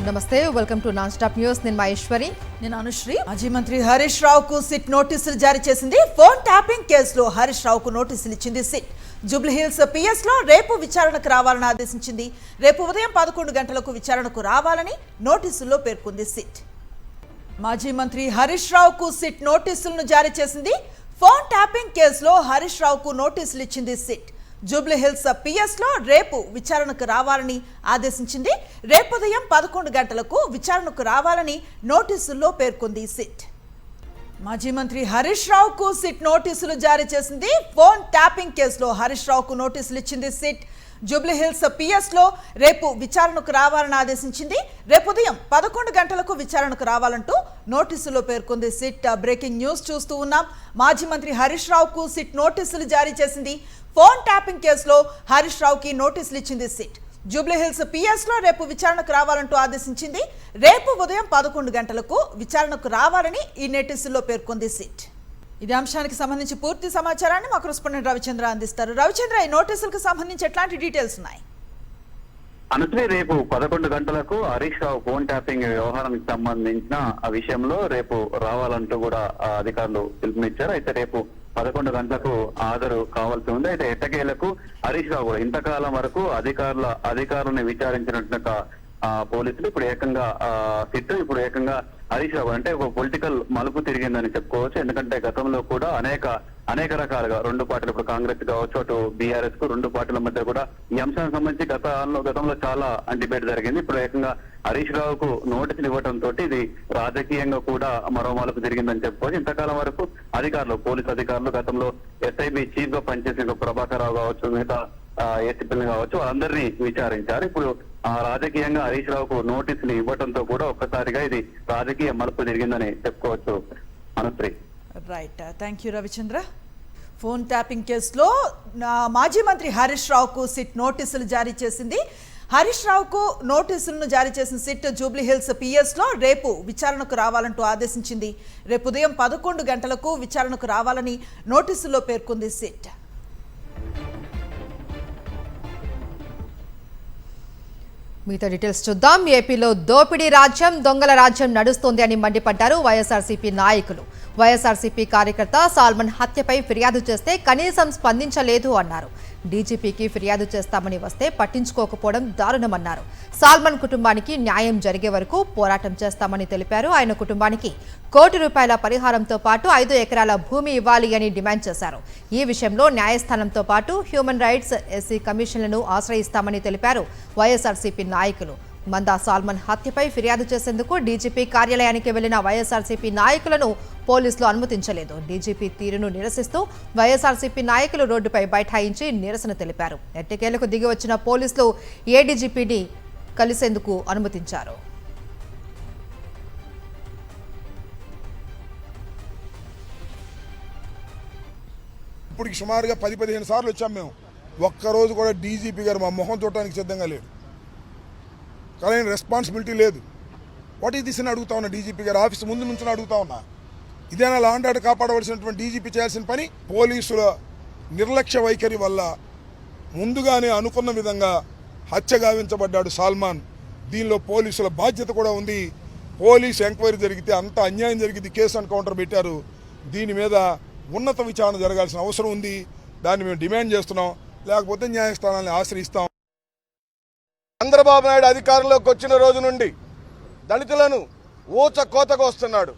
నమస్తే, welcome to non stop news. నేను మహేశ్వరి. నేను అనుశ్రీ. మాజీ మంత్రి హరీష్ రావుకు సిట్ నోటీసులు జారీ చేసింది. ఫోన్ ట్యాపింగ్ కేసులో హరీష్ రావుకు నోటీసులు ఇచ్చింది సిట్. జూబ్లీహిల్స్ పిఎస్ లో రేపు విచారణకు రావాలని ఆదేశించింది. రేపు ఉదయం 11 గంటలకు విచారణకు రావాలని నోటీసుల్లో పేర్కొంది సిట్. మాజీ మంత్రి హరీష్ రావుకు సిట్ నోటీసులను జారీ చేసింది. ఫోన్ ట్యాపింగ్ కేసులో హరీష్ రావుకు నోటీసులు ఇచ్చింది సిట్. జూబ్లీహిల్స్ పిఎస్ లో రేపు విచారణకు రావాలని ఆదేశించింది. రేపు ఉదయం 11 గంటలకు విచారణకు రావాలని నోటీసుల్లో పేర్కొంది సిట్. మాజీ మంత్రి హరీష్ రావుకు సిట్ నోటీసులు జారీ చేసింది. ఫోన్ ట్యాపింగ్ కేసులో హరీష్ రావుకు నోటీసులు ఇచ్చింది సిట్. జూబ్లీహిల్స్ పిఎస్ లో రేపు విచారణకు రావాలని ఆదేశించింది. రేపు ఉదయం 11 గంటలకు విచారణకు రావాలంటూ నోటీసులో పేర్కొంది సిట్. బ్రేకింగ్ న్యూస్ చూస్తూ ఉన్నాం. మాజీ మంత్రి హరీష్ రావుకు సిట్ నోటీసులు జారీ చేసింది. ఫోన్ ట్యాపింగ్ కేసులో హరీష్ రావుకి నోటీసులు ఇచ్చింది సిట్. జూబ్లీహిల్స్ పిఎస్ లో రేపు విచారణకు రావాలంటూ ఆదేశించింది. రేపు ఉదయం 11 గంటలకు విచారణకు రావాలని ఈ నోటీసుల్లో పేర్కొంది సిట్. ఇదే అంశానికి సంబంధించి పూర్తి సమాచారాన్ని మా కరెస్పాండెంట్ రవిచంద్ర అందిస్తారు. రవిచంద్ర, ఈ నోటీసులకు సంబంధించి ఎట్లాంటి డీటెయిల్స్ ఉన్నాయి? అనుశ్రీ, రేపు 11 గంటలకు హరీష్ రావు ఫోన్ ట్యాపింగ్ వ్యవహారానికి సంబంధించిన ఆ విషయంలో రేపు రావాలంటూ కూడా అధికారులు పిలుపునిచ్చారు. అయితే రేపు 11 గంటలకు హాజరు కావాల్సి ఉంది. అయితే ఎట్టకేలకు హరీష్ రావు కూడా ఇంతకాలం వరకు అధికారులను విచారించినట్టుగా పోలీసులు ఇప్పుడు ఏకంగా సిట్ ఇప్పుడు ఏకంగా హరీష్ రావు అంటే ఒక పొలిటికల్ మలుపు తిరిగిందని చెప్పుకోవచ్చు. ఎందుకంటే గతంలో కూడా అనేక రకాలుగా రెండు పార్టీలు, ఇప్పుడు కాంగ్రెస్ కావచ్చు, అటు బీఆర్ఎస్ కు రెండు పార్టీల మధ్య కూడా ఈ అంశానికి సంబంధించి గతంలో చాలా డిబేట్ జరిగింది. ఇప్పుడు ఏకంగా హరీష్ రావుకు నోటీసులు ఇవ్వడంతో ఇది రాజకీయంగా కూడా మరో మలుపు జరిగిందని చెప్పుకోవచ్చు. ఇంతకాలం వరకు పోలీసు అధికారులు గతంలో ఎస్ఐబి చీఫ్ గా పనిచేసిన ప్రభాకర్ రావు కావచ్చు, మిగతా ఏసీపీలు కావచ్చు, వాళ్ళందరినీ విచారించారు. ఇప్పుడు రాజకీయంగా హరీష్ రావుకు నోటీసులు ఇవ్వడంతో కూడా ఒక్కసారిగా ఇది రాజకీయ మలుపు జరిగిందని చెప్పుకోవచ్చు. Anusri. Right, thank you Ravichandra. Phone tapping కేసులో మాజీ మంత్రి హరీష్ రావుకు సిట్ నోటీసులు జారీ చేసింది. హరీష్ రావుకు నోటీసులను జారీ చేసిన సిట్ జూబ్లీహిల్స్ పిఎస్ లో రేపు విచారణకు రావాలంటూ ఆదేశించింది. రేపు ఉదయం 11 గంటలకు విచారణకు రావాలని నోటీసుల్లో పేర్కొంది సిట్. మిగతా డీటెయిల్స్ చూద్దాం. ఏపీలో దోపిడీ రాజ్యం, దొంగల రాజ్యం నడుస్తోంది అని మండిపడ్డారు వైఎస్ఆర్సీపీ నాయకులు. వైఎస్ఆర్సీపీ కార్యకర్త సాల్మన్ హత్యపై ఫిర్యాదు చేస్తే కనీసం స్పందించలేదు అన్నారు. డీజీపీకి ఫిర్యాదు చేస్తామని వస్తే పట్టించుకోకపోవడం దారుణమన్నారు. సాల్మన్ కుటుంబానికి న్యాయం జరిగే వరకు పోరాటం చేస్తామని తెలిపారు. ఆయన కుటుంబానికి ₹1 కోటి పరిహారంతో పాటు 5 ఎకరాల భూమి ఇవ్వాలి అని డిమాండ్ చేశారు. ఈ విషయంలో న్యాయస్థానంతో పాటు హ్యూమన్ రైట్స్, ఎస్సీ కమిషన్లను ఆశ్రయిస్తామని తెలిపారు వైఎస్ఆర్సీపీ నాయకులు. మందా సాల్మన్ హత్యపై ఫిర్యాదు చేసేందుకు డీజీపీ కార్యాలయానికి వెళ్లిన వైఎస్ఆర్సీపీ నాయకులను పోలీసులు అనుమతించలేదు. డీజీపీ తీరును నిరసిస్తూ వైఎస్ఆర్సీపీ నాయకులు రోడ్డుపై బైఠాయించి నిరసన తెలిపారు. ఎట్టకేలకు దిగి వచ్చిన పోలీసులు ఏడీజీపీని కలిసేందుకు అనుమతించారు. ఇప్పుడు సుమారుగా 10-15 సార్లు వచ్చాం మేము. ఒక్కరోజు కూడా డీజీపీ గారు మా మొహం చూడటానికి సిద్ధంగా లేడు. కానీ రెస్పాన్సిబిలిటీ లేదు. వాట్ ఈస్ దిస్ అని అడుగుతా ఉన్నా. డీజీపీ గారు ఆఫీస్ ముందు నుంచి అడుగుతా ఉన్నా. ఇదేనా లా అండ్ ఆర్డర్ కాపాడవలసినటువంటి డీజీపీ చేయాల్సిన పని? పోలీసుల నిర్లక్ష్య వైఖరి వల్ల ముందుగానే అనుకున్న విధంగా హత్య గావించబడ్డాడు సాల్మాన్. దీనిలో పోలీసుల బాధ్యత కూడా ఉంది. పోలీసు ఎంక్వైరీ జరిగితే అంత అన్యాయం జరిగింది. కేసు ఎన్కౌంటర్ పెట్టారు. దీని మీద ఉన్నత విచారణ జరగాల్సిన అవసరం ఉంది. దాన్ని మేము డిమాండ్ చేస్తున్నాం. లేకపోతే న్యాయస్థానాన్ని ఆశ్రయిస్తాం. చంద్రబాబు నాయుడు అధికారంలోకి వచ్చిన రోజు నుండి దళితులను ఊచ కోతకు వస్తున్నాడు.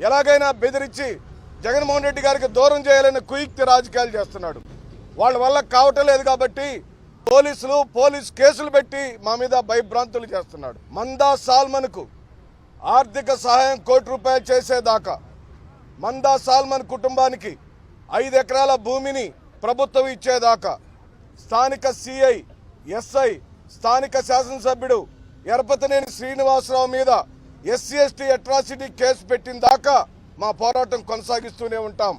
ఎలాగైనా బెదిరించి జగన్మోహన్ రెడ్డి గారికి దూరం చేయాలని కుయుక్తి రాజకీయాలు చేస్తున్నాడు. వాళ్ళ వల్ల కావటం లేదు కాబట్టి పోలీసు కేసులు పెట్టి మా మీద భయభ్రాంతులు చేస్తున్నాడు. మందా సాల్మన్కు ఆర్థిక సహాయం ₹1 కోటి చేసేదాకా, మందా సాల్మన్ కుటుంబానికి 5 ఎకరాల భూమిని ప్రభుత్వం ఇచ్చేదాకా, స్థానిక సిఐ, ఎస్ఐ, స్థానిక శాసనసభ్యుడు ఎరపతినేని శ్రీనివాసరావు మీద ఎస్సీ ఎస్టీ అట్రాసిటీ కేసు పెట్టిన దాకా మా పోరాటం కొనసాగిస్తూనే ఉంటాం.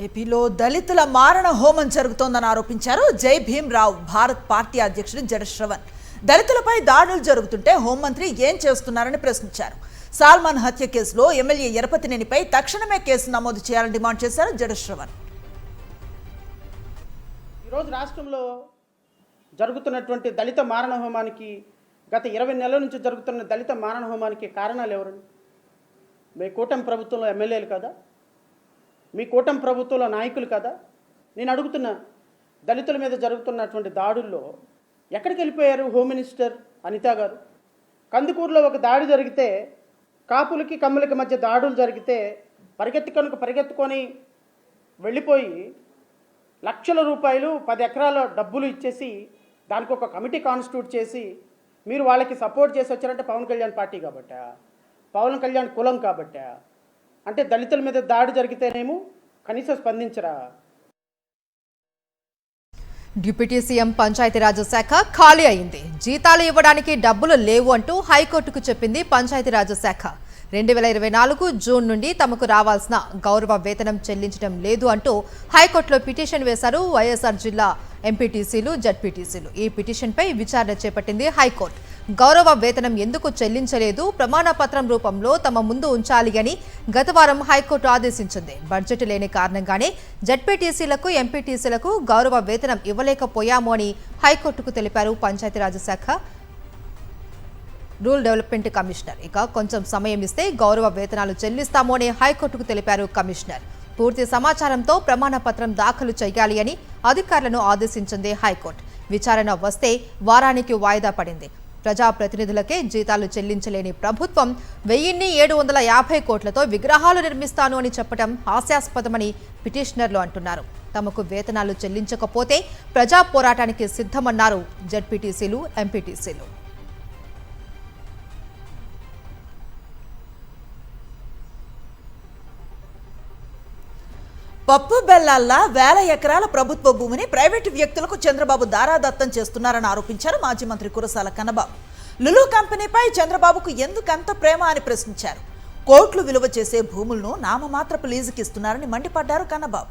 ఏపీలో దళితుల మారణ హోమం జరుగుతోందని ఆరోపించారు జై భీమ్ రావు భారత్ పార్టీ అధ్యక్షుడు జడశ్రవణ్. దళితులపై దాడులు జరుగుతుంటే హోంమంత్రి ఏం చేస్తున్నారని ప్రశ్నించారు. సాల్మాన్ హత్య కేసులో ఎమ్మెల్యే ఎరపతినేనిపై తక్షణమే కేసు నమోదు చేయాలని డిమాండ్ చేశారు జడశ్రవణ్. ఈరోజు రాష్ట్రంలో జరుగుతున్నటువంటి దళిత మారణ హోమానికి గత 20 నెలల నుంచి జరుగుతున్న దళిత మారణ హోమానికి కారణాలు ఎవరండి? మీ కూటమి ప్రభుత్వంలో ఎమ్మెల్యేలు కదా, మీ కూటమి ప్రభుత్వంలో నాయకులు కదా? నేను అడుగుతున్నా, దళితుల మీద జరుగుతున్నటువంటి దాడుల్లో ఎక్కడికి వెళ్ళిపోయారు హోమ్ మినిస్టర్ అనిత గారు? కందుకూరులో ఒక దాడి జరిగితే, కాపులకి కమ్ములకి మధ్య దాడులు జరిగితే పరిగెత్తుకొని వెళ్ళిపోయి లక్షల రూపాయలు 10 ఎకరాల డబ్బులు ఇచ్చేసి దానికి ఒక కమిటీ కాన్స్టిట్యూట్ చేసి మీరు వాళ్ళకి సపోర్ట్ చేసి వచ్చారంటే పవన్ కళ్యాణ్ పార్టీ కాబట్టా, పవన్ కళ్యాణ్ కులం కాబట్టా? అంటే దళితుల మీద దాడి జరిగితేనేమో కనీసం స్పందించరా? డిప్యూటీ సీఎం పంచాయతీరాజ్ శాఖ ఖాళీ అయింది. జీతాలు ఇవ్వడానికి డబ్బులు లేవు అంటూ హైకోర్టుకు చెప్పింది పంచాయతీరాజ్ శాఖ. 2024 జూన్ నుండి తమకు రావాల్సిన గౌరవ వేతనం చెల్లించడం లేదు అంటూ హైకోర్టులో పిటిషన్ వేశారు వైఎస్ఆర్ జిల్లా ఎంపీటీసీలు, జడ్పీటీసీలు. ఈ పిటిషన్పై విచారణ చేపట్టింది హైకోర్టు. గౌరవ వేతనం ఎందుకు చెల్లించలేదు, ప్రమాణపత్రం రూపంలో తమ ముందు ఉంచాలి అని గత వారం హైకోర్టు ఆదేశించింది. బడ్జెట్ లేని కారణంగానే జడ్పీటీసీలకు, ఎంపీటీసీలకు గౌరవ వేతనం ఇవ్వలేకపోయాము అని హైకోర్టుకు తెలిపారు పంచాయతీరాజ్ శాఖ రూరల్ డెవలప్మెంట్ కమిషనర్. ఇక కొంచెం సమయం ఇస్తే గౌరవ వేతనాలు చెల్లిస్తాము అని హైకోర్టుకు తెలిపారు కమిషనర్. పూర్తి సమాచారంతో ప్రమాణపత్రం దాఖలు చేయాలి అని అధికారులను ఆదేశించింది హైకోర్టు. విచారణ వస్తే వారానికి వాయిదా పడింది. ప్రజాప్రతినిధులకే జీతాలు చెల్లించలేని ప్రభుత్వం 1750 కోట్లతో విగ్రహాలు నిర్మిస్తాను అని చెప్పడం హాస్యాస్పదమని పిటిషనర్లు అంటున్నారు. తమకు వేతనాలు చెల్లించకపోతే ప్రజా పోరాటానికి సిద్ధమన్నారు జడ్పీటీసీలు, ఎంపీటీసీలు. పప్పు బెల్లాల్లా వేల ఎకరాల ప్రభుత్వ భూమిని ప్రైవేటు వ్యక్తులకు చంద్రబాబు దారాదత్తం చేస్తున్నారని ఆరోపించారు మాజీ మంత్రి కురసాల కన్నబాబు. లులు కంపెనీపై చంద్రబాబుకు ఎందుకంత ప్రేమ అని ప్రశ్నించారు. కోట్లు విలువ చేసే భూములను నామమాత్రపు లీజుకి ఇస్తున్నారని మండిపడ్డారు కన్నబాబు.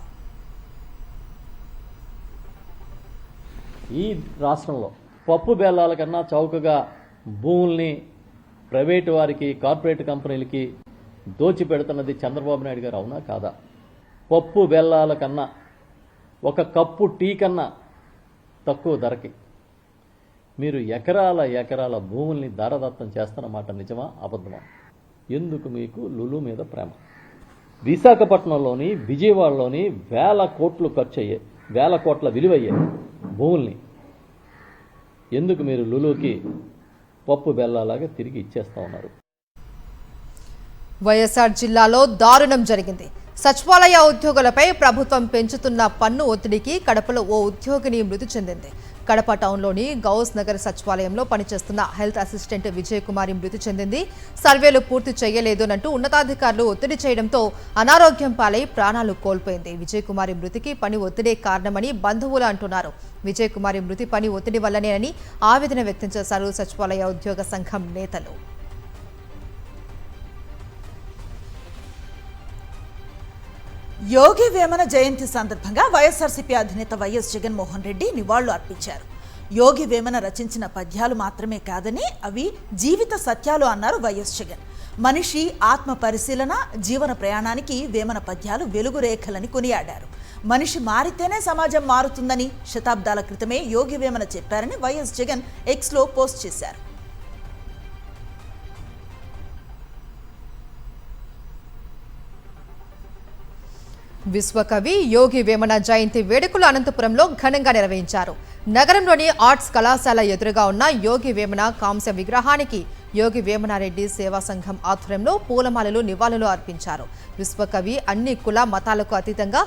ఈ రాష్ట్రంలో పప్పు బెల్లాల కన్నా చౌకగా భూముల్ని ప్రైవేటు వారికి, కార్పొరేట్ కంపెనీలకి దోచిపెడుతున్నది చంద్రబాబు నాయుడు గారు, అవునా కాదా? పప్పు బెల్లాల కన్నా, ఒక కప్పు టీ కన్నా తక్కువ ధరకి మీరు ఎకరాల భూముల్ని దారదత్తం చేస్తున్నమాట నిజమా, అబద్ధమా? ఎందుకు మీకు లులు మీద ప్రేమ? విశాఖపట్నంలోని, విజయవాడలోని వేల కోట్లు ఖర్చు అయ్యే, వేల కోట్ల విలువయ్యే భూముల్ని ఎందుకు మీరు లులుకి పప్పు బెల్లాలాగా తిరిగి ఇచ్చేస్తా ఉన్నారు? వైఎస్ఆర్ జిల్లాలో దారుణం జరిగింది. సచివాలయ ఉద్యోగులపై ప్రభుత్వం పెంచుతున్న పన్ను ఒత్తిడికి కడపలో ఓ ఉద్యోగిని మృతి చెందింది. కడప టౌన్లోని గౌస్ నగర్ సచివాలయంలో పనిచేస్తున్న హెల్త్ అసిస్టెంట్ విజయకుమారి మృతి చెందింది. సర్వేలు పూర్తి చేయలేదనంటూ ఉన్నతాధికారులు ఒత్తిడి చేయడంతో అనారోగ్యం పాలై ప్రాణాలు కోల్పోయింది. విజయకుమారి మృతికి పని ఒత్తిడే కారణమని బంధువులు అంటున్నారు. విజయకుమారి మృతి పని ఒత్తిడి వల్లనేనని ఆవేదన వ్యక్తం చేశారు సచివాలయ ఉద్యోగ సంఘం నేతలు. యోగి వేమన జయంతి సందర్భంగా వైఎస్ఆర్సీపీ అధినేత వైఎస్ జగన్మోహన్ రెడ్డి నివాళులు అర్పించారు. యోగి వేమన రచించిన పద్యాలు మాత్రమే కాదని అవి జీవిత సత్యాలు అన్నారు వైఎస్ జగన్. మనిషి ఆత్మ పరిశీలన, జీవన ప్రయాణానికి వేమన పద్యాలు వెలుగు రేఖలని కొనియాడారు. మనిషి మారితేనే సమాజం మారుతుందని శతాబ్దాల క్రితమే యోగి వేమన చెప్పారని వైఎస్ జగన్ ఎక్స్లో పోస్ట్ చేశారు. విశ్వకవి యోగి వేమన జయంతి వేడుకలు అనంతపురంలో ఘనంగా నిర్వహించారు. నగరంలోని ఆర్ట్స్ కళాశాల ఎదురుగా ఉన్న యోగి వేమన కాంస్య విగ్రహానికి యోగి వేమనారెడ్డి సేవా సంఘం ఆధ్వర్యంలో పూలమాలలు, నివాళులు అర్పించారు. విశ్వకవి అన్ని కుల మతాలకు అతీతంగా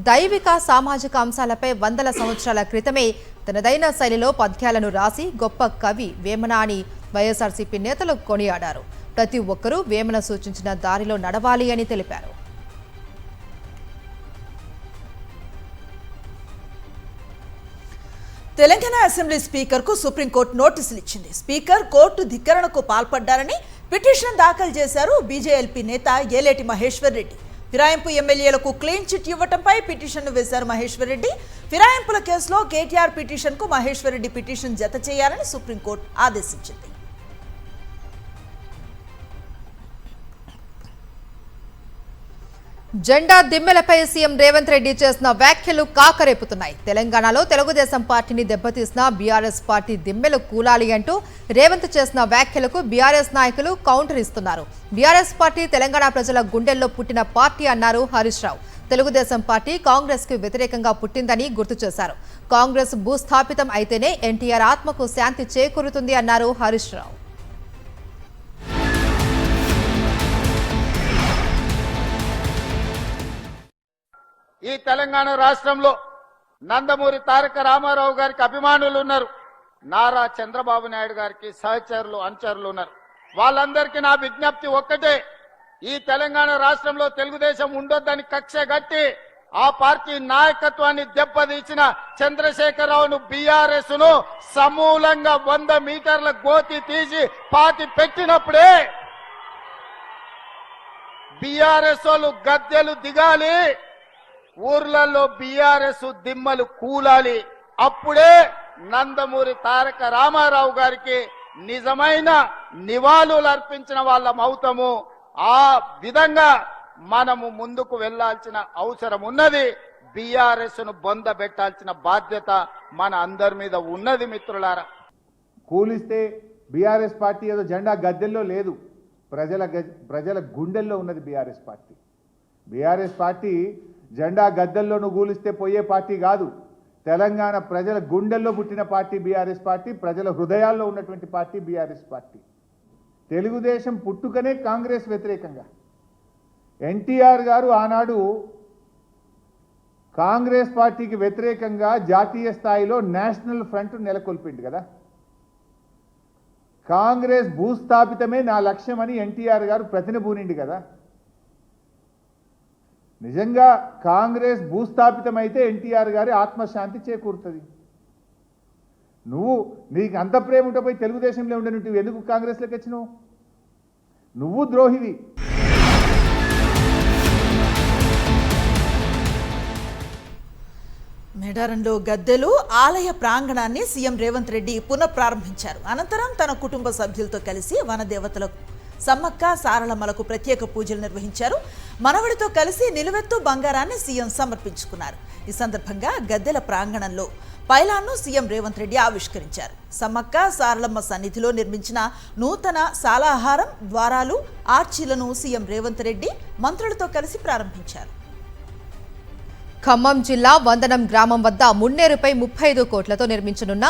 దైవిక, సామాజిక అంశాలపై వందల సంవత్సరాల క్రితమే తనదైన శైలిలో పద్యాలను రాసి గొప్ప కవి వేమన అని వైఎస్ఆర్సీపీ నేతలు కొనియాడారు. ప్రతి ఒక్కరూ వేమన సూచించిన దారిలో నడవాలి అని తెలిపారు. తెలంగాణ అసెంబ్లీ స్పీకర్కు సుప్రీంకోర్టు నోటీసులు ఇచ్చింది. స్పీకర్ కోర్టు ధిక్కరణకు పాల్పడ్డారని పిటిషన్ దాఖలు చేశారు బీజేఎల్పీ నేత ఏలేటి మహేశ్వర్ రెడ్డి. ఫిరాయింపు ఎమ్మెల్యేలకు క్లీన్ చిట్ ఇవ్వటంపై పిటిషన్ను వేశారు మహేశ్వర్ రెడ్డి. ఫిరాయింపుల కేసులో కేటీఆర్ పిటిషన్కు మహేశ్వర్ రెడ్డి పిటిషన్ జత చేయాలని సుప్రీంకోర్టు ఆదేశించింది. జెండా దిమ్మెలపై సీఎం రేవంత్ రెడ్డి చేసిన వ్యాఖ్యలు కాకరేపుతున్నాయి. తెలంగాణలో తెలుగుదేశం పార్టీని దెబ్బతీసిన బీఆర్ఎస్ పార్టీ దిమ్మెలు కూలాలి అంటూ రేవంత్ చేసిన వ్యాఖ్యలకు బీఆర్ఎస్ నాయకులు కౌంటర్ ఇస్తున్నారు. బీఆర్ఎస్ పార్టీ తెలంగాణ ప్రజల గుండెల్లో పుట్టిన పార్టీ అన్నారు హరీష్ రావు. తెలుగుదేశం పార్టీ కాంగ్రెస్ కు వ్యతిరేకంగా పుట్టిందని గుర్తు చేశారు. కాంగ్రెస్ భూస్థాపితం అయితేనే ఎన్టీఆర్ ఆత్మకు శాంతి చేకూరుతుంది అన్నారు హరీష్ రావు. ఈ తెలంగాణ రాష్ట్రంలో నందమూరి తారక రామారావు గారికి అభిమానులు ఉన్నారు. నారా చంద్రబాబు నాయుడు గారికి సహచరులు అనుచరులు ఉన్నారు. వాళ్ళందరికీ నా విజ్ఞప్తి ఒక్కటే, ఈ తెలంగాణ రాష్ట్రంలో తెలుగుదేశం ఉండొద్దని కక్ష గట్టి ఆ పార్టీ నాయకత్వాన్ని దెబ్బతీసిన చంద్రశేఖరరావును బీఆర్ఎస్ ను సమూలంగా 100 మీటర్ల గోతి తీసి పాతి పెట్టినప్పుడే బీఆర్ఎస్ వాళ్ళు గద్దెలు దిగాలి, ఊర్లలో బీఆర్ఎస్ దిమ్మలు కూలాలి. అప్పుడే నందమూరి తారక రామారావు గారికి నిజమైన నివాళులు అర్పించిన వాళ్ళం అవుతాము. ఆ విధంగా మనము ముందుకు వెళ్లాల్సిన అవసరం ఉన్నది. బీఆర్ఎస్ ను బొందబెట్టాల్సిన బాధ్యత మన అందరి మీద ఉన్నది. మిత్రులారా, కూలిస్తే బీఆర్ఎస్ పార్టీ ఏదో జెండా గద్దెల్లో లేదు, ప్రజల గుండెల్లో ఉన్నది బీఆర్ఎస్ పార్టీ. బీఆర్ఎస్ పార్టీ జెండా గద్దెల్లోనూ కూలిస్తే పోయే పార్టీ కాదు. తెలంగాణ ప్రజల గుండెల్లో పుట్టిన పార్టీ బీఆర్ఎస్ పార్టీ, ప్రజల హృదయాల్లో ఉన్నటువంటి పార్టీ బీఆర్ఎస్ పార్టీ. తెలుగుదేశం పుట్టుకనే కాంగ్రెస్ వ్యతిరేకంగా. ఎన్టీఆర్ గారు ఆనాడు కాంగ్రెస్ పార్టీకి వ్యతిరేకంగా జాతీయ స్థాయిలో నేషనల్ ఫ్రంట్ నెలకొల్పిండు కదా. కాంగ్రెస్ భూస్థాపితమే నా లక్ష్యమని ఎన్టీఆర్ గారు ప్రతినబూనిండు కదా. నిజంగా కాంగ్రెస్ భూస్థాపితమైతే ఎన్టీఆర్ గారి ఆత్మశాంతి చేకూరుతుంది. నీకు అంత ప్రేమ ఉంటే పోయి తెలుగుదేశంలో ఉండే నువ్వు ఎందుకు కాంగ్రెస్లోకి వచ్చినావు? నువ్వు ద్రోహివి. మేడారంలో గద్దెలు ఆలయ ప్రాంగణాన్ని సీఎం రేవంత్ రెడ్డి పునఃప్రారంభించారు. అనంతరం తన కుటుంబ సభ్యులతో కలిసి వనదేవతలకు సమ్మక్క సారలమ్మలకు ప్రత్యేక పూజలు నిర్వహించారు. మనవడితో కలిసి నిలువెత్తు బంగారాన్ని సీఎం సమర్పించుకున్నారు. ఈ సందర్భంగా గద్దెల ప్రాంగణంలో పైలాన్ను సీఎం రేవంత్ రెడ్డి ఆవిష్కరించారు. సమ్మక్క సారలమ్మ సన్నిధిలో నిర్మించిన నూతన సాలాహారం, ద్వారాలు, ఆర్చీలను సీఎం రేవంత్ రెడ్డి మంత్రులతో కలిసి ప్రారంభించారు. ఖమ్మం జిల్లా వందనం గ్రామం వద్ద మున్నేరుపై 35 కోట్లతో నిర్మించనున్న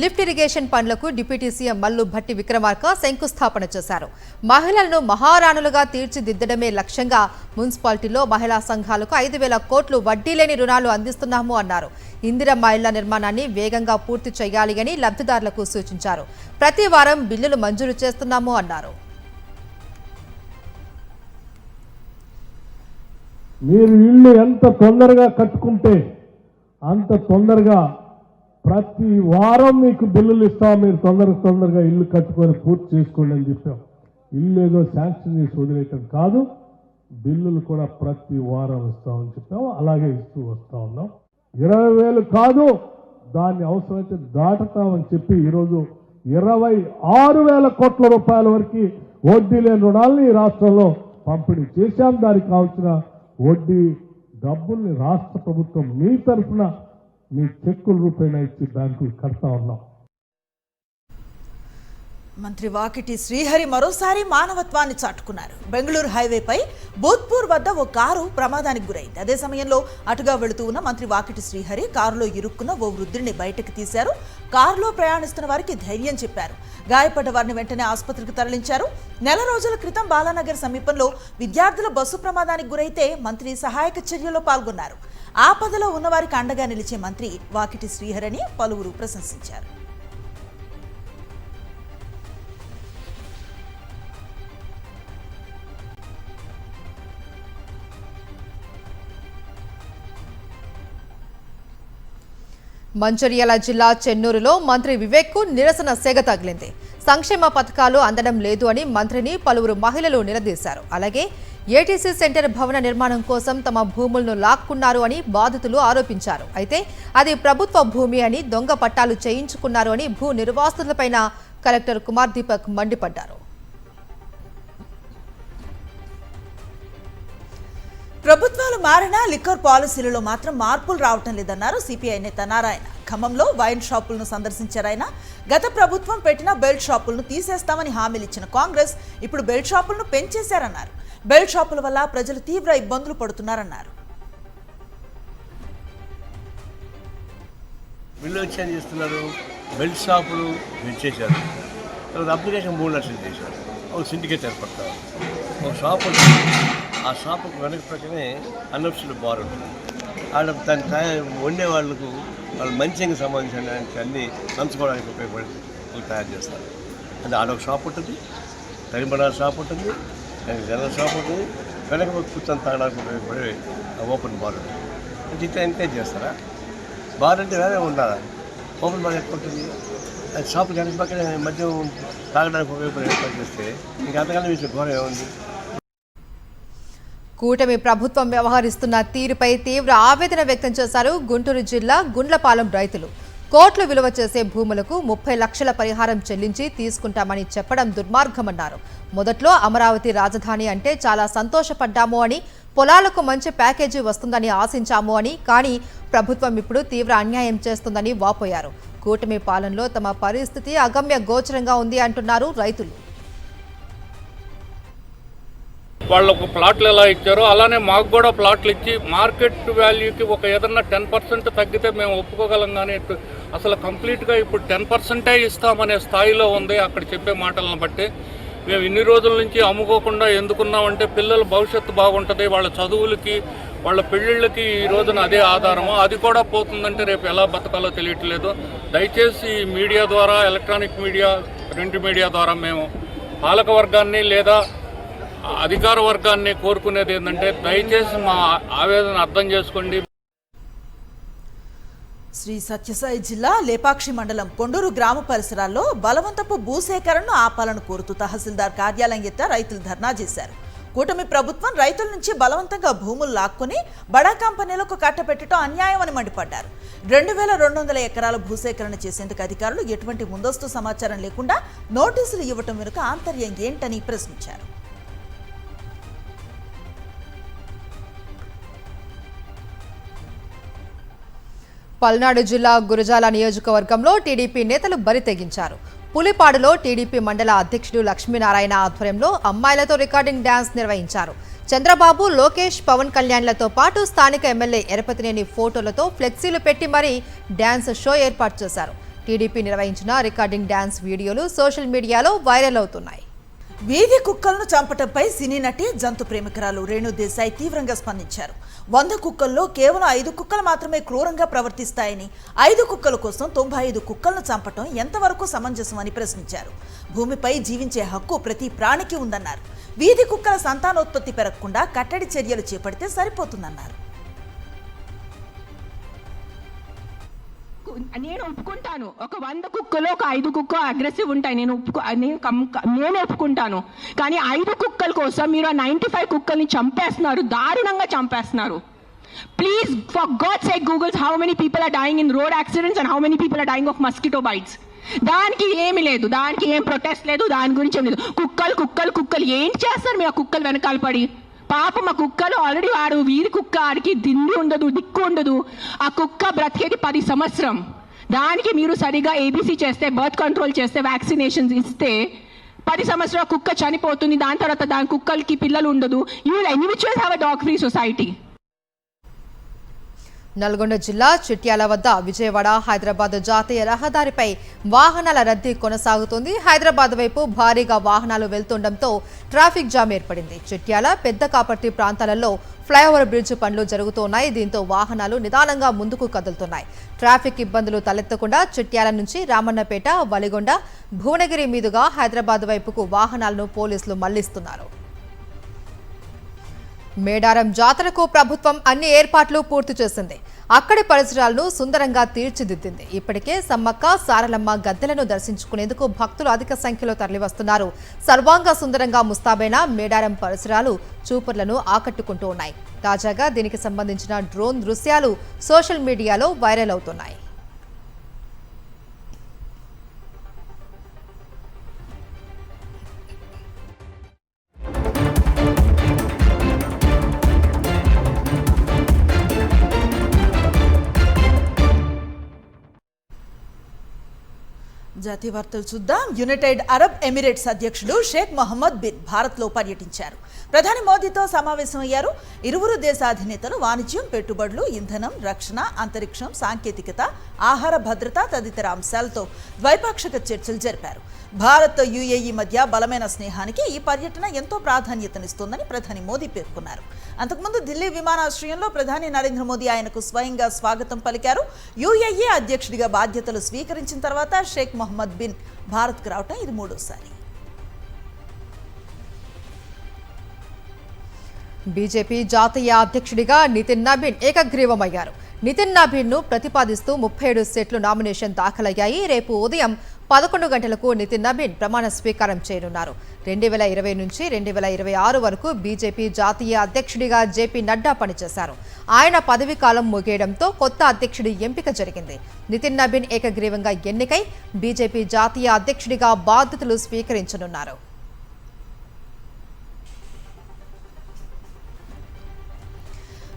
లిఫ్ట్ ఇరిగేషన్ పనులకు డిప్యూటీ సీఎం మల్లు భట్టి విక్రమార్క శంకుస్థాపన చేశారు. మహిళలను మహారాణులుగా తీర్చిదిద్దడమే లక్ష్యంగా మున్సిపాలిటీలో మహిళా సంఘాలకు 5,000 కోట్లు వడ్డీ లేని రుణాలు అందిస్తున్నాము అన్నారు. ఇందిరమ్మ ఇళ్ల నిర్మాణాన్ని వేగంగా పూర్తి చేయాలి అని లబ్ధిదారులకు సూచించారు. ప్రతి వారం బిల్లులు మంజూరు చేస్తున్నాము అన్నారు. మీరు ఇల్లు ఎంత తొందరగా కట్టుకుంటే అంత తొందరగా ప్రతి వారం మీకు బిల్లులు ఇస్తాం, మీరు తొందరగా ఇల్లు కట్టుకొని పూర్తి చేసుకోండి అని చెప్పాం. ఇల్లు ఏదో శాంక్షన్ చేసి వదిలేయటం కాదు, బిల్లులు కూడా ప్రతి వారం ఇస్తామని చెప్పాం. అలాగే ఇస్తూ వస్తూ ఉన్నాం. 20,000 కాదు, దాన్ని అవసరమైతే దాటుతామని చెప్పి ఈరోజు 26,000 కోట్ల రూపాయల వరకు వడ్డీ లేని రుణాలని ఈ రాష్ట్రంలో పంపిణీ చేశాం. దానికి కావాల్సిన వడ్డీ డబ్బుల్ని రాష్ట్ర ప్రభుత్వం మీ తరఫున మీ చెక్కుల రూపాయన ఇచ్చి బ్యాంకులు కడతా ఉన్నాం. మంత్రి వాకిటి శ్రీహరి మరోసారి మానవత్వాన్ని చాటుకున్నారు. బెంగళూరు హైవేపై భూత్పూర్ వద్ద ఓ కారు ప్రమాదానికి గురైంది. అదే సమయంలో అటుగా వెళుతూ ఉన్న మంత్రి వాకిటి శ్రీహరి కారులో ఇరుక్కున్న ఓ వృద్ధుడిని బయటకు తీశారు. కారులో ప్రయాణిస్తున్న వారికి ధైర్యం చెప్పారు. గాయపడ్డ వారిని వెంటనే ఆసుపత్రికి తరలించారు. నెల రోజుల క్రితం బాలానగర్ సమీపంలో విద్యార్థుల బస్సు ప్రమాదానికి గురైతే మంత్రి సహాయక చర్యలో పాల్గొన్నారు. ఆపదలో ఉన్నవారికి అండగా నిలిచే మంత్రి వాకిటి శ్రీహరిని పలువురు ప్రశంసించారు. మంచిర్యాల జిల్లా చెన్నూరులో మంత్రి వివేక్కు నిరసన సెగ తగిలింది. సంక్షేమ పథకాలు అందడం లేదు అని మంత్రిని పలువురు మహిళలు నిలదీశారు. అలాగే ఏటీసీ సెంటర్ భవన నిర్మాణం కోసం తమ భూములను లాక్కున్నారు అని బాధితులు ఆరోపించారు. అయితే అది ప్రభుత్వ భూమి అని దొంగ పట్టాలు చేయించుకున్నారు అని భూ నిర్వాసితులపైన కలెక్టర్ కుమార్ దీపక్ మండిపడ్డారు. ప్రభుత్వాలు మారినా లిక్కర్ పాలసీలలో మాత్రం మార్పులు రావటం లేదన్నారు సిపిఐ నేత నారాయణ. ఖమ్మంలో వైన్ షాపులను సందర్శించారాయన. గత ప్రభుత్వం పెట్టిన బెల్ట్ షాపులను తీసేస్తామని హామీలు ఇచ్చిన కాంగ్రెస్ ఇప్పుడు బెల్ట్ షాపులను పెంచేశారన్నారు. బెల్ట్ షాపుల వల్ల ప్రజలు తీవ్ర ఇబ్బందులు పడుతున్నారన్నారు. బిల్లు ఎక్స్చేంజ్ చేస్తున్నారు, బెల్ట్ షాపులు పెంచేశారు, తర్వాత అప్లికేషన్ 3 లక్షలు చేశారు. ఒక సిండికేట్ ఏర్పడతారు, ఒక షాప్ ఉంటుంది, ఆ షాపుకు వెనక ప్రక్కనే అన్అఫిషియల్ బార్ ఉంటుంది. ఆడ దాన్ని వండే వాళ్ళకు వాళ్ళు మంచిగా సంబంధించిన అన్నీ నంచుకోవడానికి ఉపయోగపడి తయారు చేస్తారు. అంటే ఆడొక షాప్ ఉంటుంది, కరీంనగర్ షాప్ ఉంటుంది, జనరల్ షాప్ ఉంటుంది, వెనక కూర్చొని తాగడానికి ఉపయోగపడే ఓపెన్ బార్ ఉంటుంది. అంటే ఇట్లా ఎంకరేజ్ చేస్తారా? బార్ అంటే వేరే ఉండాలి, ఓపెన్ బార్ ఎక్కువ ఉంటుంది. అది షాపు వెనక పక్కనే మద్యం తాగడానికి ఉపయోగపడే ఏర్పాటు చేస్తే ఇంకా అంతకన్నా విషయం ఘోరం ఏముంది? కూటమి ప్రభుత్వం వ్యవహరిస్తున్న తీరుపై తీవ్ర ఆవేదన వ్యక్తం చేశారు గుంటూరు జిల్లా గుండ్లపాలెం రైతులు. కోట్లు విలువ చేసే భూములకు 30 లక్షల పరిహారం చెల్లించి తీసుకుంటామని చెప్పడం దుర్మార్గమన్నారు. మొదట్లో అమరావతి రాజధాని అంటే చాలా సంతోషపడ్డాము అని, పొలాలకు మంచి ప్యాకేజీ వస్తుందని ఆశించాము అని, కానీ ప్రభుత్వం ఇప్పుడు తీవ్ర అన్యాయం చేస్తుందని వాపోయారు. కూటమి పాలనలో తమ పరిస్థితి అగమ్య గోచరంగా ఉంది అంటున్నారు రైతులు. వాళ్ళకు ప్లాట్లు ఎలా ఇచ్చారో అలానే మాకు కూడా ప్లాట్లు ఇచ్చి మార్కెట్ వాల్యూకి ఒక ఏదన్నా 10% తగ్గితే మేము ఒప్పుకోగలం. కానీ అసలు కంప్లీట్గా ఇప్పుడు 10% ఇస్తామనే స్థాయిలో ఉంది అక్కడ చెప్పే మాటలను బట్టి. మేము ఇన్ని రోజుల నుంచి అమ్ముకోకుండా ఎందుకున్నామంటే పిల్లల భవిష్యత్తు బాగుంటుంది, వాళ్ళ చదువులకి వాళ్ళ పెళ్ళిళ్ళకి ఈ రోజున అదే ఆధారము. అది కూడా పోతుందంటే రేపు ఎలా బతకాలో తెలియట్లేదు. దయచేసి మీడియా ద్వారా, ఎలక్ట్రానిక్ మీడియా, ప్రింట్ మీడియా ద్వారా మేము పాలక వర్గాన్ని లేదా అధికార వర్గాన్ని కోరుకునేది ఏంటంటే దయచేసి మా ఆవేదన అర్థం చేసుకోండి. శ్రీ సత్యసాయి జిల్లా లేపాక్షి మండలం కొండూరు గ్రామ పరిసరాల్లో బలవంతపు భూసేకరణను ఆపాలని కోరుతూ తహసీల్దార్ కార్యాలయం ఎత్త రైతులు ధర్నా చేశారు. కూటమి ప్రభుత్వం రైతుల నుంచి బలవంతంగా భూములు లాక్కొని బడా కంపెనీలకు కట్టబెట్టడం అన్యాయం అని మండిపడ్డారు. 2200 ఎకరాల భూసేకరణ చేసేందుకు అధికారులు ఎటువంటి ముందస్తు సమాచారం లేకుండా నోటీసులు ఇవ్వటం వెనుక ఆంతర్యం ఏంటని ప్రశ్నించారు. పల్నాడు జిల్లా గురజాల నియోజకవర్గంలో టీడీపీ నేతలు బరి తెగించారు. పులిపాడులో టీడీపీ మండల అధ్యక్షుడు లక్ష్మీనారాయణ ఆధ్వర్యంలో అమ్మాయిలతో రికార్డింగ్ డ్యాన్స్ నిర్వహించారు. చంద్రబాబు, లోకేష్, పవన్ కళ్యాణ్లతో పాటు స్థానిక ఎమ్మెల్యే ఎరపతినేని ఫోటోలతో ఫ్లెక్సీలు పెట్టి మరీ డ్యాన్స్ షో ఏర్పాటు చేశారు. టీడీపీ నిర్వహించిన రికార్డింగ్ డ్యాన్స్ వీడియోలు సోషల్ మీడియాలో వైరల్ అవుతున్నాయి. వీధి కుక్కలను చంపటంపై సినీ నటి, జంతు ప్రేమికురాలు రేణు దేశాయ్ తీవ్రంగా స్పందించారు. 100 కుక్కల్లో కేవలం 5 కుక్కలు మాత్రమే క్రూరంగా ప్రవర్తిస్తాయని, 5 కుక్కల కోసం 95 కుక్కలను చంపటం ఎంతవరకు సమంజసం అని ప్రశ్నించారు. భూమిపై జీవించే హక్కు ప్రతి ప్రాణికి ఉందన్నారు. వీధి కుక్కల సంతానోత్పత్తి పెరగకుండా కట్టడి చర్యలు చేపడితే సరిపోతుందన్నారు. నేను ఒప్పుకుంటాను, ఒక 100 కుక్కలో ఒక 5 కుక్క అగ్రెసివ్ ఉంటాయి, నేను ఒప్పుకుంటాను. కానీ 5 కుక్కల కోసం మీరు 95 కుక్కల్ని చంపేస్తున్నారు, దారుణంగా చంపేస్తున్నారు. Please, for God sake, googles how many people are dying in road accidents and how many people are dying of mosquito bites. దానికి ఏమి లేదు, దానికి ఏం ప్రొటెస్ట్ లేదు, దాని గురించి ఏం లేదు. కుక్కలు ఏంటి చేస్తారు మీరు ఆ కుక్కలు వెనకాల పడి? పాపం ఆ కుక్కలు ఆల్రెడీ వాడు వీధి కుక్క, ఆడికి దిండి ఉండదు, దిక్కు ఉండదు. ఆ కుక్క బ్రతికేది 10 సంవత్సరం. దానికి మీరు సరిగా ఏబీసీ చేస్తే, బర్త్ కంట్రోల్ చేస్తే, వ్యాక్సినేషన్స్ ఇస్తే 10 సంవత్సరాల కుక్క చనిపోతుంది. దాని తర్వాత దాని కుక్కలకి పిల్లలు ఉండదు. You will individuals have a dog free society. Nalgonda జిల్లా చిట్యాల వద్ద విజయవాడ హైదరాబాద్ జాతీయ రహదారిపై వాహనాల రద్దీ కొనసాగుతుంది. హైదరాబాద్ వైపు భారీగా వాహనాలు వెళ్తుండటంతో ట్రాఫిక్ జామ్ ఏర్పడింది. చిట్యాల, పెద్ద కాపర్తి ప్రాంతాలలో ఫ్లైఓవర్ బ్రిడ్జ్ పనులు జరుగుతున్నాయి. దీంతో వాహనాలు నిదానంగా ముందుకు కదులుతున్నాయి. ట్రాఫిక్ ఇబ్బందులు తలెత్తకుండా చిట్యాల నుంచి రామన్నపేట, వలిగొండ, భువనగిరి మీదుగా హైదరాబాద్ వైపుకు వాహనాలను పోలీసులు మళ్లిస్తున్నారు. మేడారం జాతరకు ప్రభుత్వం అన్ని ఏర్పాట్లు పూర్తి చేసింది. అక్కడి పరిసరాలను సుందరంగా తీర్చిదిద్దింది. ఇప్పటికే సమ్మక్క, సారలమ్మ గద్దెలను దర్శించుకునేందుకు భక్తులు అధిక సంఖ్యలో తరలివస్తున్నారు. సర్వాంగ సుందరంగా ముస్తాబైన మేడారం పరిసరాలు చూపర్లను ఆకట్టుకుంటూ ఉన్నాయి. తాజాగా దీనికి సంబంధించిన డ్రోన్ దృశ్యాలు సోషల్ మీడియాలో వైరల్ అవుతున్నాయి. జాతీయ వార్తలు చూద్దాం. యునైటెడ్ అరబ్ ఎమిరేట్స్ అధ్యక్షుడు షేక్ మొహమ్మద్ బిన్ భారత్లో పర్యటించారు. ప్రధాని మోదీతో సమావేశమయ్యారు. ఇరువురు దేశ అధినేతలు వాణిజ్యం, పెట్టుబడులు, ఇంధనం, రక్షణ, అంతరిక్షం, సాంకేతికత, ఆహార భద్రత తదితర అంశాలతో ద్వైపాక్షిక చర్చలు జరిపారు. భారత్ యుఏఈ మధ్య బలమైన స్నేహానికి ఈ పర్యటన ఎంతో ప్రాధాన్యతనిస్తోందని ప్రధాని మోదీ పేర్కొన్నారు. అంతకుముందు ఢిల్లీ విమానాశ్రయంలో ప్రధాని నరేంద్ర మోదీ ఆయనకు స్వయంగా స్వాగతం పలికారు. యుఏఈ అధ్యక్షుడిగా బాధ్యతలు స్వీకరించిన తర్వాత షేక్ మొహమ్మద్ బిన్ భారత్కు రావటం ఇది మూడోసారి. బీజేపీ జాతీయ అధ్యక్షుడిగా నితిన్ నబీన్ ఏకగ్రీవమయ్యారు. నితిన్ నబీన్ను ప్రతిపాదిస్తూ 37 సెట్లు నామినేషన్ దాఖలయ్యాయి. రేపు ఉదయం 11 గంటలకు నితిన్ నబీన్ ప్రమాణ స్వీకారం చేయనున్నారు. 2020 నుంచి 2026 వరకు బీజేపీ జాతీయ అధ్యక్షుడిగా జేపీ నడ్డా పనిచేశారు. ఆయన పదవీ కాలం ముగియడంతో కొత్త అధ్యక్షుడి ఎంపిక జరిగింది. నితిన్ నబీన్ ఏకగ్రీవంగా ఎన్నికై బీజేపీ జాతీయ అధ్యక్షుడిగా బాధ్యతలు స్వీకరించనున్నారు.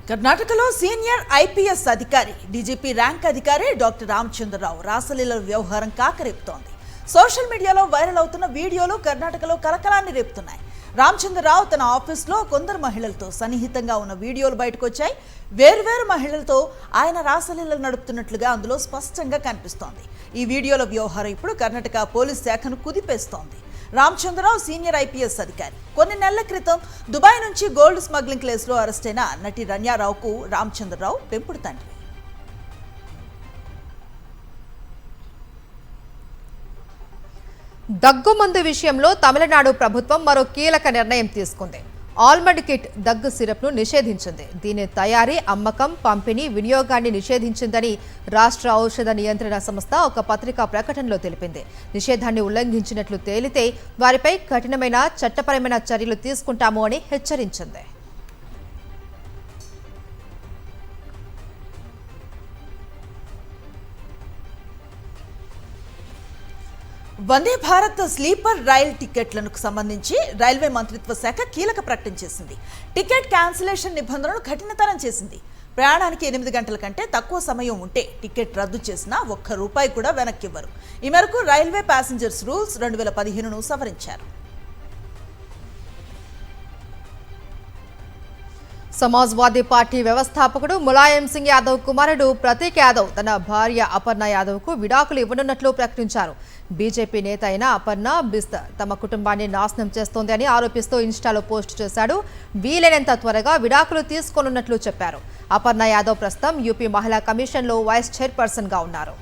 కర్ణాటకలో సీనియర్ ఐపీఎస్ అధికారి, డీజీపీ ర్యాంక్ అధికారి డాక్టర్ రామచంద్రరావు రాసలీల వ్యవహారం కాకరేపుతోంది. సోషల్ మీడియాలో వైరల్ అవుతున్న వీడియోలు కర్ణాటకలో కలకలాన్ని రేపుతున్నాయి. రామచంద్రరావు తన ఆఫీస్లో కొందరు మహిళలతో సన్నిహితంగా ఉన్న వీడియోలు బయటకు వచ్చాయి. వేర్వేరు మహిళలతో ఆయన రాసలీలలు నడుపుతున్నట్లుగా అందులో స్పష్టంగా కనిపిస్తోంది. ఈ వీడియోల వ్యవహారం ఇప్పుడు కర్ణాటక పోలీస్ శాఖను కుదిపేస్తోంది. రామచంద్రరావు సీనియర్ ఐపీఎస్ అధికారి. కొన్ని నెలల క్రితం దుబాయ్ నుంచి గోల్డ్ స్మగ్లింగ్ కేసులో అరెస్టైన నటి రన్యారావుకు రామచంద్రరావు పెంపుడు తండ్రి. దగ్గుమందు విషయంలో తమిళనాడు ప్రభుత్వం మరో కీలక నిర్ణయం తీసుకుంది. ఆల్మండ్ కిట్ దగ్గు సిరప్ను నిషేధించింది. దీని తయారీ, అమ్మకం, పంపిణీ, వినియోగాన్ని నిషేధించిందని రాష్ట్ర ఔషధ నియంత్రణ సంస్థ ఒక పత్రికా ప్రకటనలో తెలిపింది. నిషేధాన్ని ఉల్లంఘించినట్లు తేలితే వారిపై కఠినమైన చట్టపరమైన చర్యలు తీసుకుంటాము అని హెచ్చరించింది. వందే భారత్ స్లీపర్ రైల్ టికెట్లకు సంబంధించి రైల్వే మంత్రిత్వ శాఖ కీలక ప్రకటన చేసింది. టికెట్ క్యాన్సిలేషన్ నిబంధనలు కఠినతరం చేసింది. ప్రయాణానికి 8 గంటల కంటే తక్కువ సమయం ఉంటే టికెట్ రద్దు చేసినా ₹1 కూడా వెనక్కి ఇవ్వరు. ఈ మేరకు రైల్వే ప్యాసింజర్స్ రూల్స్ 2015ను సవరించారు. సమాజ్వాదీ పార్టీ వ్యవస్థాపకుడు ములాయం సింగ్ యాదవ్ కుమారుడు ప్రతీక్ యాదవ్ తన భార్య అపర్ణ యాదవ్కు విడాకులు ఇవ్వనున్నట్లు ప్రకటించారు. బీజేపీ నేత అయిన అపర్ణ బిస్తర్ తమ కుటుంబాన్ని నాశనం చేస్తోంది అని ఆరోపిస్తూ ఇన్స్టాలో పోస్ట్ చేశాడు. వీలైనంత త్వరగా విడాకులు తీసుకోనున్నట్లు చెప్పారు. అపర్ణ యాదవ్ ప్రస్తుతం యూపీ మహిళా కమిషన్లో వైస్ చైర్పర్సన్గా ఉన్నారు.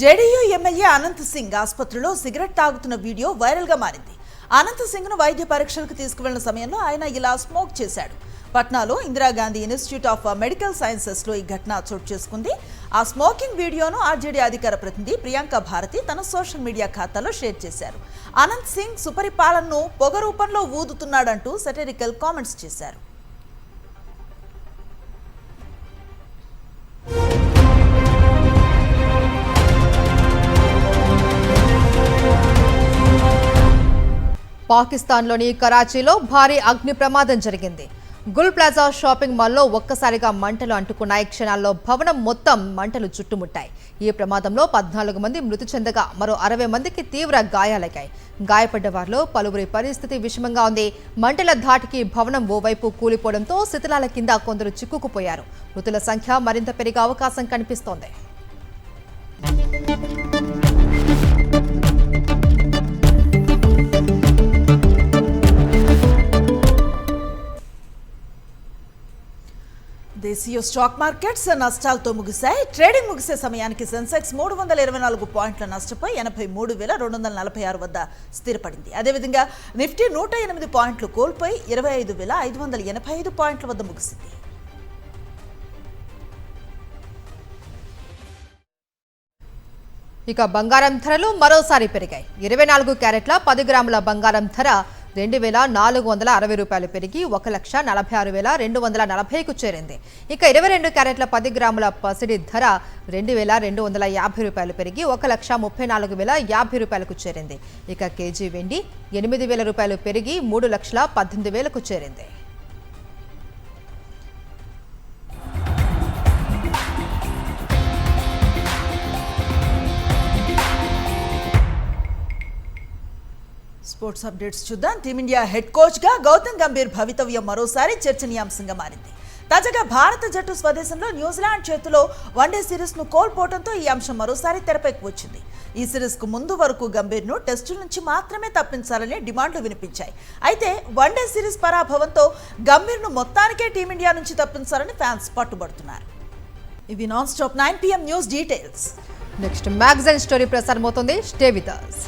జేడీయూ ఎమ్మెల్యే అనంత్ సింగ్ ఆసుపత్రిలో సిగరెట్ తాగుతున్న వీడియో వైరల్గా మారింది. అనంత్ సింగ్ను వైద్య పరీక్షలకు తీసుకువెళ్లిన సమయంలో ఆయన ఇలా స్మోక్ చేశాడు. పట్నాలో ఇందిరాగాంధీ ఇన్స్టిట్యూట్ ఆఫ్ మెడికల్ సైన్సెస్లో ఈ ఘటన చోటు చేసుకుంది. ఆ స్మోకింగ్ వీడియోను ఆర్జేడీ అధికార ప్రతినిధి ప్రియాంక భారతి తన సోషల్ మీడియా ఖాతాలో షేర్ చేశారు. అనంత్ సింగ్ సుపరిపాలనను పొగ రూపంలో ఊదుతున్నాడంటూ సెటరికల్ కామెంట్స్ చేశారు. పాకిస్తాన్లోని కరాచీలో భారీ అగ్ని ప్రమాదం జరిగింది. గుల్ ప్లాజా షాపింగ్ మాల్లో ఒక్కసారిగా మంటలు అంటుకున్నాయి. క్షణాల్లో భవనం మొత్తం మంటలు చుట్టుముట్టాయి. ఈ ప్రమాదంలో 14 మంది మృతి చెందగా మరో 60 మందికి తీవ్ర గాయాలయ్యాయి. గాయపడ్డ వారిలో పలువురి పరిస్థితి విషమంగా ఉంది. మంటల ధాటికి భవనం ఓవైపు కూలిపోవడంతో శిథిలాల కింద కొందరు చిక్కుకుపోయారు. మృతుల సంఖ్య మరింత పెరిగే అవకాశం కనిపిస్తోంది. దేశీయ స్టాక్ మార్కెట్స్ నష్టాలతో ముగిశాయి. ట్రేడింగ్ ముగిసే సమయానికి సెన్సెక్స్ 324 పాయింట్ల నష్టపోయి 83,246 వద్ద స్థిరపడింది. అదేవిధంగా నిఫ్టీ 108 పాయింట్లు కోల్పోయి 25,585 పాయింట్ల వద్ద ముగిసింది. ఇక బంగారం ధరలు మరోసారి పెరిగాయి. 24 క్యారెట్ల 10 గ్రాముల బంగారం ధర ₹2,460 పెరిగి 1,46,240కు చేరింది. ఇక 22 క్యారెట్ల 10 గ్రాముల పసిడి ధర ₹2,250 పెరిగి 1,34,050కు చేరింది. ఇక కేజీ వెండి ₹8,000 పెరిగి 3,18,000కు చేరింది. స్పోర్ట్స్ అప్డేట్స్ చూద్దాం. టీమిండియా హెడ్ కోచ్ గా గౌతమ్ గంభీర్ భవితవ్యం మరోసారి చర్చనీయాంశంగా మారింది. తాజాగా భారత జట్టు స్వదేశంలో న్యూజిలాండ్ చేతిలో వన్డే సిరీస్ ను కోల్పోవడంతో ఈ అంశం మరోసారి తెరపైకి వచ్చింది. ఈ సిరీస్ కు ముందు వరకు గంభీర్ ను టెస్టుల నుంచి మాత్రమే తప్పించాలని డిమాండ్లు వినిపించాయి. అయితే వన్డే సిరీస్ పరాభవంతో గంభీర్ ను మొత్తానికే టీమిండియా నుంచి తప్పించాలని ఫ్యాన్స్ పట్టుబడుతున్నారు. ఇవి nonstop 9 PM news details. Next magazine story ప్రసారమవుతుంది. Stay with us.